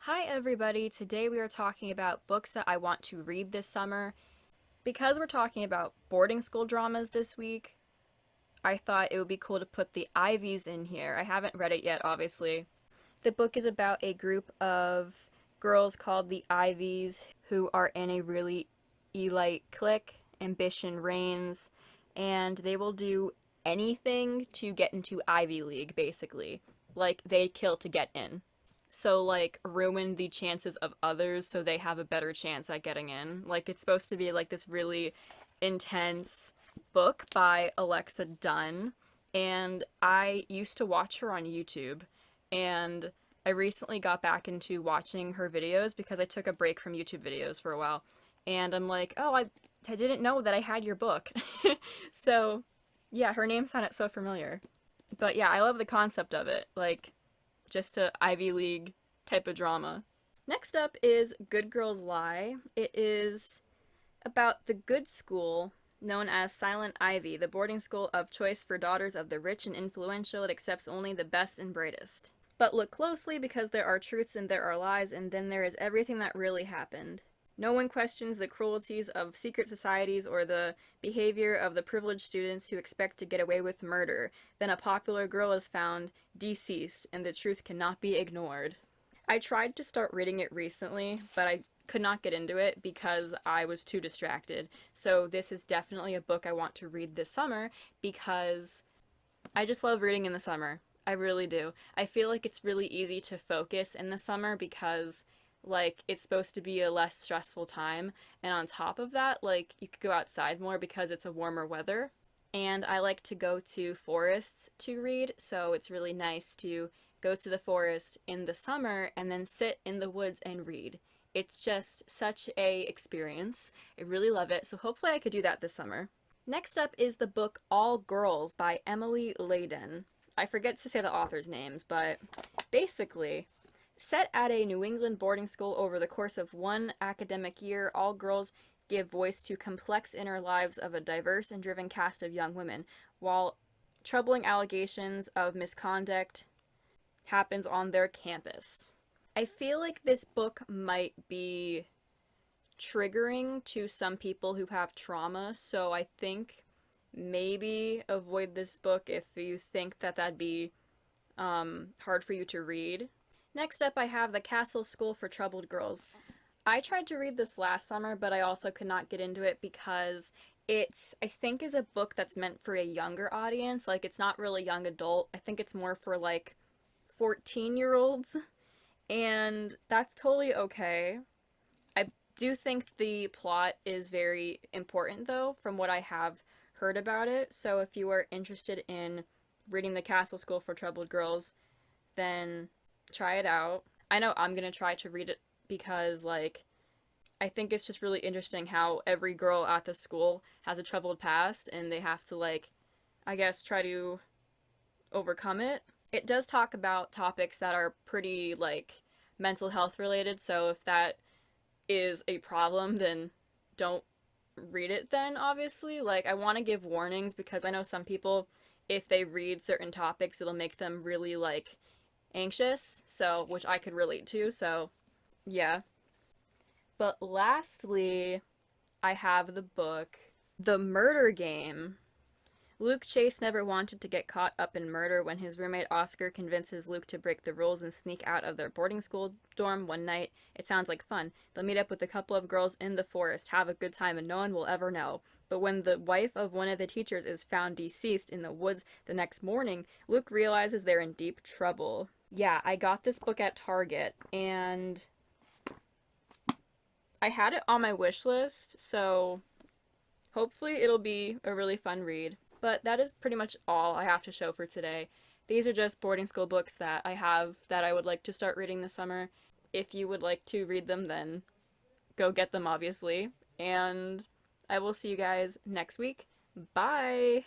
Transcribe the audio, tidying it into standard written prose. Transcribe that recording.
Hi everybody, today we are talking about books that I want to read this summer. Because we're talking about boarding school dramas this week, I thought it would be cool to put the Ivies in here. I haven't read it yet, obviously. The book is about a group of girls called the Ivies who are in a really elite clique. Ambition reigns, and they will do anything to get into Ivy League, basically. Like, they'd kill to get in. So, like, ruin the chances of others so they have a better chance at getting in. Like, it's supposed to be like this really intense book by Alexa Dunn, and I used to watch her on YouTube, and I recently got back into watching her videos because I took a break from YouTube videos for a while, and I'm like, oh, I didn't know that I had your book. So, yeah, her name sounded so familiar. But yeah, I love the concept of it. Like, just a Ivy League type of drama. Next up is Good Girls Lie. It is about the good school known as Silent Ivy, the boarding school of choice for daughters of the rich and influential. It accepts only the best and brightest. But look closely because there are truths and there are lies, and then there is everything that really happened. No one questions the cruelties of secret societies or the behavior of the privileged students who expect to get away with murder. Then a popular girl is found deceased, and the truth cannot be ignored. I tried to start reading it recently, but I could not get into it because I was too distracted. So this is definitely a book I want to read this summer because I just love reading in the summer. I really do. I feel like it's really easy to focus in the summer because like it's supposed to be a less stressful time, and on top of that, like you could go outside more because it's a warmer weather. And I like to go to forests to read, so it's really nice to go to the forest in the summer and then sit in the woods and read. It's just such a experience. I really love it, so hopefully I could do that this summer. Next up is the book All Girls by Emily Layden. I forget to say the author's names, but basically, set at a New England boarding school over the course of one academic year, All Girls give voice to complex inner lives of a diverse and driven cast of young women, while troubling allegations of misconduct happens on their campus. I feel like this book might be triggering to some people who have trauma, so I think maybe avoid this book if you think that that'd be hard for you to read. Next up, I have The Castle School for Troubled Girls. I tried to read this last summer, but I also could not get into it because I think, is a book that's meant for a younger audience. Like, it's not really young adult. I think it's more for, like, 14-year-olds, and that's totally okay. I do think the plot is very important, though, from what I have heard about it. So if you are interested in reading The Castle School for Troubled Girls, then try it out. I know I'm gonna try to read it because, like, I think it's just really interesting how every girl at the school has a troubled past and they have to, like, I guess, try to overcome it. It does talk about topics that are pretty, like, mental health related, so if that is a problem, then don't read it then, obviously. Like, I want to give warnings because I know some people, if they read certain topics, it'll make them really, like, anxious, so, which I could relate to, so, yeah. But lastly, I have the book The Murder Game. Luke Chase never wanted to get caught up in murder when his roommate Oscar convinces Luke to break the rules and sneak out of their boarding school dorm one night. It sounds like fun. They'll meet up with a couple of girls in the forest, have a good time, and no one will ever know. But when the wife of one of the teachers is found deceased in the woods the next morning, Luke realizes they're in deep trouble. Yeah, I got this book at Target, and I had it on my wish list, so hopefully it'll be a really fun read. But that is pretty much all I have to show for today. These are just boarding school books that I have that I would like to start reading this summer. If you would like to read them, then go get them, obviously. And I will see you guys next week. Bye!